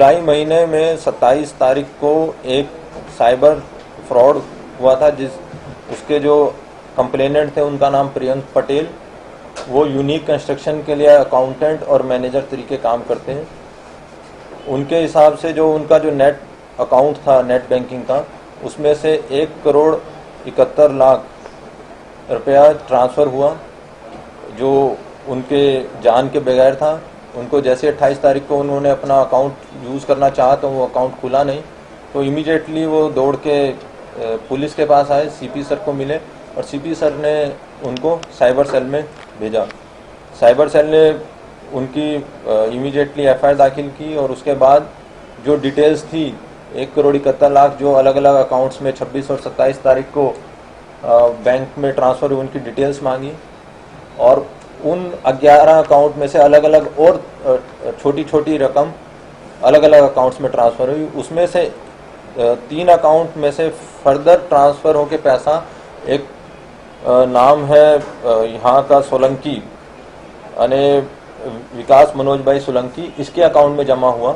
जुलाई महीने में 27 तारीख को एक साइबर फ्रॉड हुआ था, उसके जो कंप्लेनेंट थे उनका नाम प्रियंक पटेल। वो यूनिक कंस्ट्रक्शन के लिए अकाउंटेंट और मैनेजर तरीके काम करते हैं। उनके हिसाब से जो उनका जो नेट अकाउंट था नेट बैंकिंग का, उसमें से 1,71,00,000 रुपया ट्रांसफ़र हुआ जो उनके जान के बगैर था। उनको जैसे 28 तारीख को उन्होंने अपना अकाउंट यूज़ करना चाहा तो वो अकाउंट खुला नहीं, तो इमीडिएटली वो दौड़ के पुलिस के पास आए, सीपी सर को मिले और सीपी सर ने उनको साइबर सेल में भेजा। साइबर सेल ने उनकी इमीडिएटली एफआईआर दाखिल की और उसके बाद जो डिटेल्स थी 1,71,00,000 जो अलग अलग अकाउंट्स में 26 और 27 तारीख को बैंक में ट्रांसफ़र हुई, उनकी डिटेल्स मांगी और उन 11 अकाउंट में से अलग अलग और छोटी छोटी रकम अलग अलग अकाउंट्स में ट्रांसफ़र हुई। उसमें से 3 अकाउंट में से फर्दर ट्रांसफ़र होकर पैसा एक नाम है यहाँ का सोलंकी यानी विकास मनोज भाई सोलंकी, इसके अकाउंट में जमा हुआ।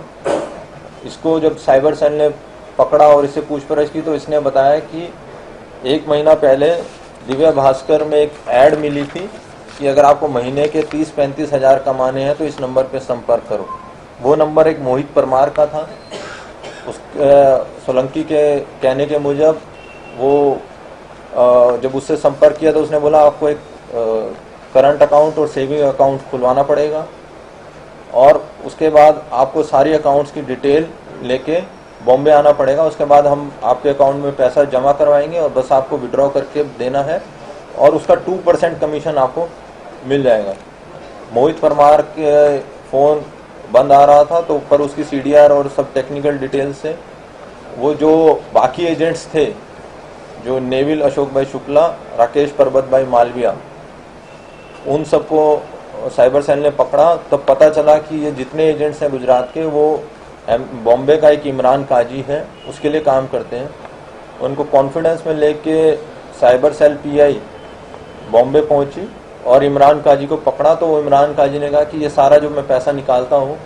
इसको जब साइबर सेल ने पकड़ा और इससे पूछपरछ की तो इसने बताया कि 1 महीना पहले दिव्य भास्कर में एक ऐड मिली थी कि अगर आपको महीने के 30-35 हज़ार कमाने हैं तो इस नंबर पे संपर्क करो। वो नंबर एक मोहित परमार का था। उस सोलंकी के कहने के मुजब वो जब उससे संपर्क किया तो उसने बोला आपको एक करंट अकाउंट और सेविंग अकाउंट खुलवाना पड़ेगा और उसके बाद आपको सारी अकाउंट्स की डिटेल लेके बॉम्बे आना पड़ेगा। उसके बाद हम आपके अकाउंट में पैसा जमा करवाएंगे और बस आपको विड्रॉ करके देना है और उसका 2% कमीशन आपको मिल जाएगा। मोहित परमार के फ़ोन बंद आ रहा था तो ऊपर उसकी सीडीआर और सब टेक्निकल डिटेल्स से वो जो बाकी एजेंट्स थे, जो नेविल अशोक भाई शुक्ला, राकेश पर्वत भाई मालविया, उन सबको साइबर सेल ने पकड़ा। तब पता चला कि ये जितने एजेंट्स हैं गुजरात के, वो बॉम्बे का एक इमरान काजी है, उसके लिए काम करते हैं। उनको कॉन्फिडेंस में लेके साइबर सेल पीआई बॉम्बे पहुंची और इमरान काजी को पकड़ा। तो वो इमरान काजी ने कहा कि ये सारा जो मैं पैसा निकालता हूँ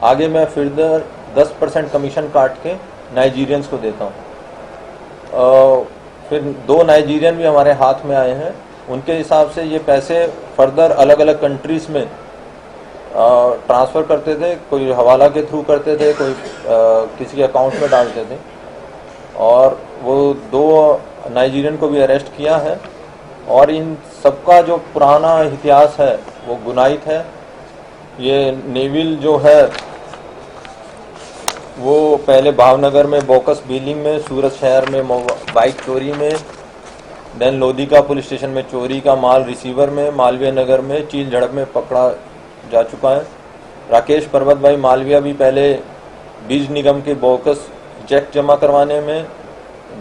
आगे मैं फिर 10% कमीशन काट के नाइजीरियंस को देता हूँ। फिर 2 नाइजीरियन भी हमारे हाथ में आए हैं। उनके हिसाब से ये पैसे फर्दर अलग अलग कंट्रीज़ में ट्रांसफ़र करते थे, कोई हवाला के थ्रू करते थे, कोई किसी के अकाउंट में डालते थे। और वो 2 नाइजीरियन को भी अरेस्ट किया है और इन सबका जो पुराना इतिहास है वो गुनाहित है। ये नेविल जो है वो पहले भावनगर में बोकस बीलिंग में, सूरत शहर में बाइक चोरी में, देन लोधिका पुलिस स्टेशन में चोरी का माल रिसीवर में, मालवीय नगर में चील झड़प में पकड़ा जा चुका है। राकेश पर्वत भाई मालविया भी पहले बीज निगम के बोकस चेक जमा करवाने में,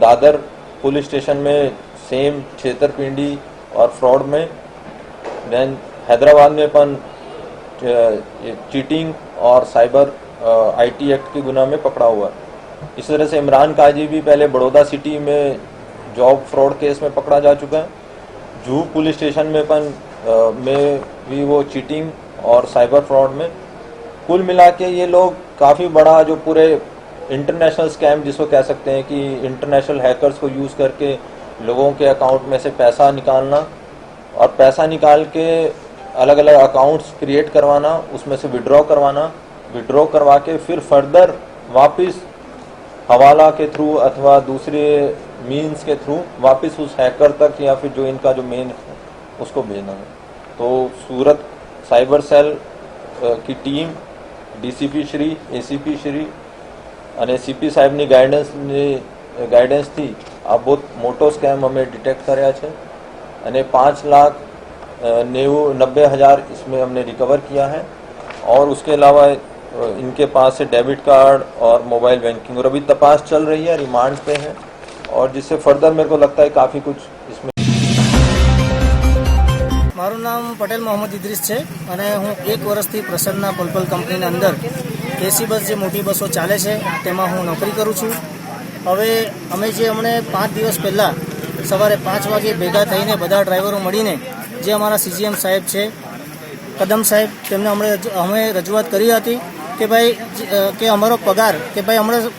दादर पुलिस स्टेशन में सेम छेतरपिंडी और फ्रॉड में, देन हैदराबाद में अपन चीटिंग और साइबर आईटी एक्ट के गुनाह में पकड़ा हुआ है। इस तरह से इमरान काजी भी पहले बड़ौदा सिटी में जॉब फ्रॉड केस में पकड़ा जा चुका है। जूहू पुलिस स्टेशन में अपन में भी वो चीटिंग और साइबर फ्रॉड में। कुल मिला के ये लोग काफ़ी बड़ा जो पूरे इंटरनेशनल स्कैम जिसको कह सकते हैं कि इंटरनेशनल हैकर्स को यूज़ करके लोगों के अकाउंट में से पैसा निकालना और पैसा निकाल के अलग अलग अकाउंट्स क्रिएट करवाना, उसमें से विड्रॉ करवाना, विड्रॉ करवा के फिर फर्दर वापस हवाला के थ्रू अथवा दूसरे मीन्स के थ्रू वापस उस हैकर तक या फिर जो इनका जो मेन है उसको भेजना है। तो सूरत साइबर सेल की team DCP Shri, ACP Shri અને સીપી સાહેબની ગાઈડન્સ थी આ बहुत મોટો સ્કેમ અમે डिटेक्ट કર્યા છે અને 5,90,000 इसमें हमने रिकवर किया है और उसके अलावा इनके पास से डेबिट कार्ड और मोबाइल बैंकिंग और अभी तपास चल रही है, रिमांड पे है और जिससे फर्दर मेरे को लगता है काफ़ी कुछ इसमें। मारू नाम पटेल मोहम्मद इद्रीस है અને હું 1 વર્ષથી પ્રસન્ના પલપલ કંપનીના અંદર એસી બસ જે મોટી બસો ચાલે છે તેમાં હું નોકરી કરું છું। હવે અમે જે હમણે 5 દિવસ પહેલાં સવારે 5 વાગે ભેગા થઈને બધા ડ્રાઈવરો મળીને જે અમારા સીજીએમ સાહેબ છે કદમ સાહેબ તેમને અમે રજૂઆત કરી હતી કે ભાઈ કે અમારો પગાર કે ભાઈ હમણાં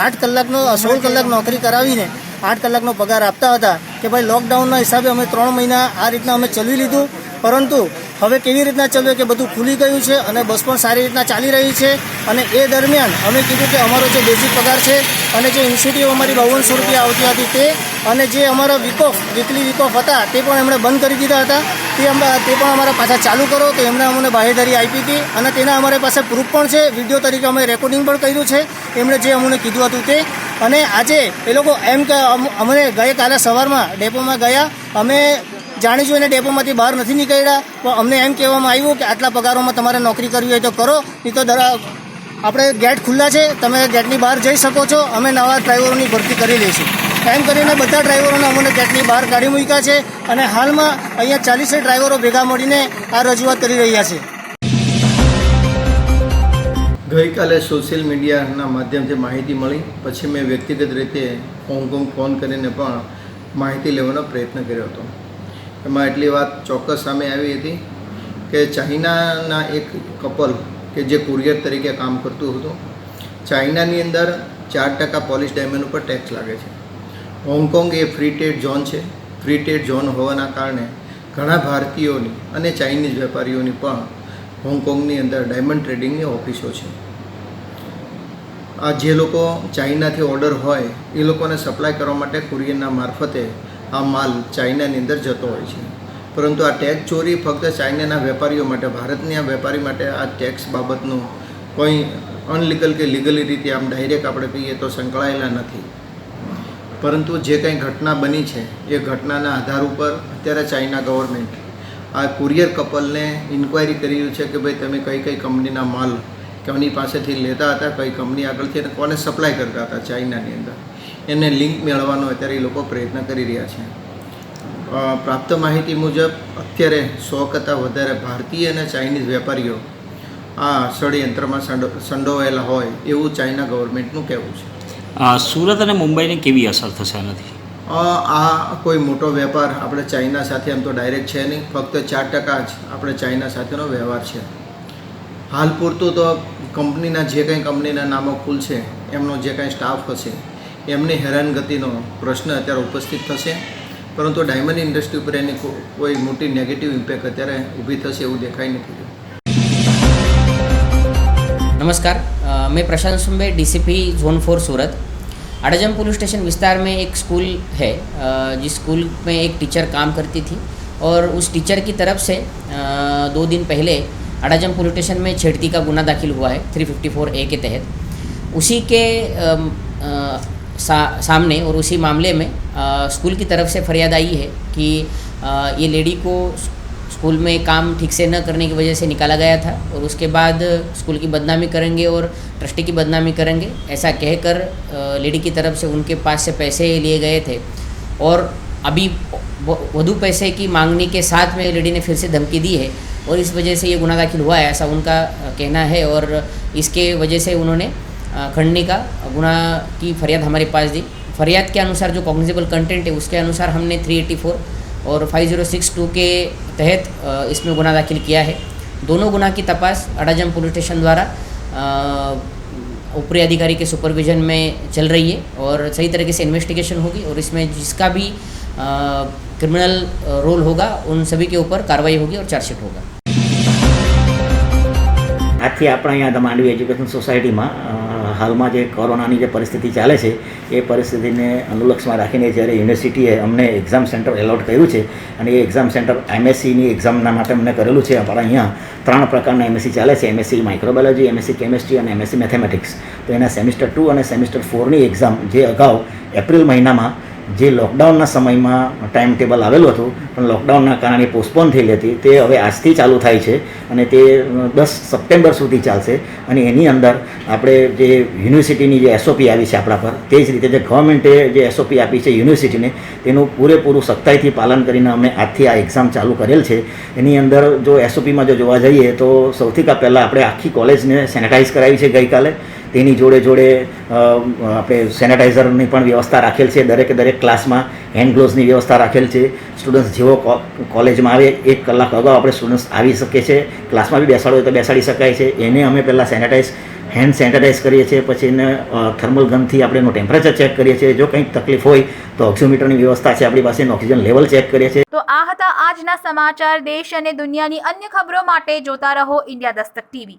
8 કલાકનો 16 કલાક નોકરી કરાવીને 8 કલાકનો પગાર આપતા હતા કે ભાઈ લોકડાઉનના હિસાબે અમે 3 મહિના આ રીતના અમે ચલાવી લીધું, પરંતુ હવે કેવી રીતના ચાલ્યું કે બધું ખુલી ગયું છે અને બસ પણ સારી રીતના ચાલી રહી છે. અને એ દરમિયાન અમે કીધું કે અમારો જે બેઝિક પગાર છે અને જે ઇન્સેન્ટિવ અમારી 5200 રૂપિયા આવતી હતી તે અને જે અમારા વીકલી વીક ઓફ હતા તે પણ એમણે બંધ કરી દીધા હતા. તે પણ અમારા પાછા ચાલુ કરો તો એમણે અમને બાહેધરી આપી હતી અને તેના અમારી પાસે પ્રૂફ પણ છે. વિડીયો તરીકે અમે રેકોર્ડિંગ પણ કર્યું છે એમણે જે અમને કીધું હતું તે. અને આજે એ લોકો એમ કે અમને ગઈકાલે સવારમાં ડેપોમાં ગયા, અમે જાણી જોઈને ડેપોમાંથી બહાર નથી નીકળ્યા, પણ અમને એમ કહેવામાં આવ્યું કે આટલા પગારોમાં તમારે નોકરી કરવી હોય તો કરો, નહીં તો આપણે ગેટ ખુલ્લા છે, તમે ગેટની બહાર જઈ શકો છો, અમે નવા ડ્રાઈવરોની ભરતી કરી લઈશું. એમ કરીને બધા ડ્રાઈવરોને અમને ગેટની બહાર કાઢી મૂક્યા છે અને હાલમાં અહીંયા 40 ડ્રાઈવરો ભેગા મળીને આ રજૂઆત કરી રહ્યા છે. ગઈકાલે સોશિયલ મીડિયાના માધ્યમથી માહિતી મળી, પછી મેં વ્યક્તિગત રીતે હોંગકોંગ ફોન કરીને પણ માહિતી લેવાનો પ્રયત્ન કર્યો હતો. એમાં એટલી વાત ચોક્કસ સામે આવી હતી કે ચાઇનાના એક કપલ કે જે કુરિયર તરીકે કામ કરતું હતું, ચાઇનાની અંદર 4% પોલિશ ડાયમંડ ઉપર ટેક્સ લાગે છે. હોંગકોંગ એ ફ્રી ટ્રેડ ઝોન છે. ફ્રી ટ્રેડ ઝોન હોવાના કારણે ઘણા ભારતીયોની અને ચાઇનીઝ વેપારીઓની પણ હોંગકોંગની અંદર ડાયમંડ ટ્રેડિંગની ઓફિસો છે. આ જે લોકો ચાઇનાથી ઓર્ડર હોય એ લોકોને સપ્લાય કરવા માટે કુરિયરના મારફતે આ માલ ચાઇનાની અંદર જતો હોય છે. પરંતુ આ ટેક્સ ચોરી ફક્ત ચાઇનાના વેપારીઓ માટે, ભારતની આ વેપારી માટે આ ટેક્સ બાબતનું કોઈ અનલીગલ કે લીગલી રીતે આમ ડાયરેક્ટ આપણે કહીએ તો સંકળાયેલા નથી. પરંતુ જે કંઈ ઘટના બની છે એ ઘટનાના આધાર ઉપર અત્યારે ચાઇના ગવર્મેન્ટ આ કુરિયર કપલને ઇન્ક્વાયરી કરી રહ્યું છે કે ભાઈ તમે કઈ કઈ કંપનીના માલ કોની પાસેથી લેતા હતા, કઈ કંપની આગળથી અને કોને સપ્લાય કરતા હતા ચાઇનાની અંદર, એને લિંક મેળવવાનો અત્યારે એ લોકો પ્રયત્ન કરી રહ્યા છે. પ્રાપ્ત માહિતી મુજબ અત્યારે 100 કરતાં વધારે ભારતીય અને ચાઇનીઝ વેપારીઓ આ ષડયંત્રમાં સંડોવાયેલા હોય એવું ચાઇના ગવર્મેન્ટનું કહેવું છે. સુરત અને મુંબઈને કેવી અસર થશે આનાથી? આ કોઈ મોટો વેપાર આપણે ચાઇના સાથે આમ તો ડાયરેક્ટ છે નહીં, ફક્ત 4% જ આપણે ચાઇના સાથેનો વ્યવહાર છે. હાલ પૂરતું તો કંપનીના જે કંઈ કંપનીના નામો ખુલશે, એમનો જે કંઈ સ્ટાફ હશે એમની હેરાનગતિનો પ્રશ્ન અત્યારે ઉપસ્થિત થશે, પરંતુ ડાયમંડ ઇન્ડસ્ટ્રી ઉપર એની કોઈ મોટી નેગેટિવ ઇમ્પેક્ટ અત્યારે ઊભી થશે એવું દેખાઈ નથી રહ્યું. नमस्कार, मैं प्रशांत सुंबे, डीसीपी जोन 4 सूरत। अडाजम पुलिस स्टेशन विस्तार में एक स्कूल है, जिस स्कूल में एक टीचर काम करती थी और उस टीचर की तरफ से 2 दिन पहले अडाजम पुलिस स्टेशन में छेड़ती का गुना दाखिल हुआ है 354A के तहत। उसी के सामने और उसी मामले में स्कूल की तरफ से फरियाद आई है कि ये लेडी को स्कूल में काम ठीक से न करने की वजह से निकाला गया था और उसके बाद स्कूल की बदनामी करेंगे और ट्रस्टी की बदनामी करेंगे ऐसा कहकर लेडी की तरफ से उनके पास से पैसे लिए गए थे और अभी वधु पैसे की मांगने के साथ में लेडी ने फिर से धमकी दी है और इस वजह से ये गुना दाखिल हुआ है, ऐसा उनका कहना है। और इसके वजह से उन्होंने खंडनी का गुना की फरियाद हमारे पास दी। फरियाद के अनुसार जो कॉग्निजेबल कंटेंट है उसके अनुसार हमने 384 और 5062 के तहत इसमें गुना दाखिल किया है। दोनों गुना की तपास अडाजम पुलिस स्टेशन द्वारा ऊपरी अधिकारी के सुपरविजन में चल रही है और सही तरीके से इन्वेस्टिगेशन होगी और इसमें जिसका भी क्रिमिनल रोल होगा उन सभी के ऊपर कार्रवाई होगी और चार्जशीट होगा। આજથી આપણા અહીંયા માંડવી એજ્યુકેશન સોસાયટીમાં હાલમાં જે કોરોનાની જે પરિસ્થિતિ ચાલે છે એ પરિસ્થિતિને અનુલક્ષમાં રાખીને જ્યારે યુનિવર્સિટીએ અમને એક્ઝામ સેન્ટર એલોટ કર્યું છે અને એ એક્ઝામ સેન્ટર એમએસસીની એક્ઝામના માટે અમને કરેલું છે. આપણા અહીંયા 3 પ્રકારના એમએસસી ચાલે છે, એમએસસી માઇક્રોબાયોલોજી, એમએસસી કેમિસ્ટ્રી અને એમએસસી મેથેમેટિક્સ. તો એના સેમિસ્ટર 2 અને સેમિસ્ટર 4ની એક્ઝામ જે અગાઉ એપ્રિલ મહિનામાં જે લોકડાઉનના સમયમાં ટાઈમ ટેબલ આવેલું હતું પણ લોકડાઉનના કારણે પોસ્ટપોન થયેલી હતી તે હવે આજથી ચાલુ થાય છે અને તે 10 સપ્ટેમ્બર સુધી ચાલશે. અને એની અંદર આપણે જે યુનિવર્સિટીની જે એસઓપી આવી છે આપણા પર, તે જ રીતે જે ગવર્મેન્ટે જે એસઓપી આપી છે યુનિવર્સિટીને તેનું પૂરેપૂરું સખ્તાઈથી પાલન કરીને અમે આજથી આ એક્ઝામ ચાલુ કરેલ છે. એની અંદર જો એસઓપીમાં જો જોવા જઈએ તો સૌથી પહેલાં આપણે આખી કોલેજને સેનેટાઈઝ કરાવી છે ગઈકાલે. તેની જોડે જોડે આપણે સેનેટાઈઝરની પણ વ્યવસ્થા રાખેલ છે. દરેક ક્લાસમાં હેન્ડ ગ્લોવ્સની વ્યવસ્થા રાખેલ છે. સ્ટુડન્ટ્સ જેવો કોલેજમાં આવે 1 કલાક અગાઉ આપણે સ્ટુડન્ટ્સ આવી શકે છે, ક્લાસમાં બી બેસાડો હોય તો બેસાડી શકાય છે. એને અમે પહેલાં સેનેટાઈઝ હેન્ડ સેનિટાઈઝ કરીએ છીએ, પછી એને થર્મલ ગનથી આપણે એનું ટેમ્પરેચર ચેક કરીએ છીએ. જો કંઈક તકલીફ હોય તો ઓક્સિમીટરની વ્યવસ્થા છે આપણી પાસે, ઓક્સિજન લેવલ ચેક કરીએ છીએ. તો આ હતા આજના સમાચાર. દેશ અને દુનિયાની અન્ય ખબરો માટે જોતા રહો ઇન્ડિયા દસ્તક ટીવી.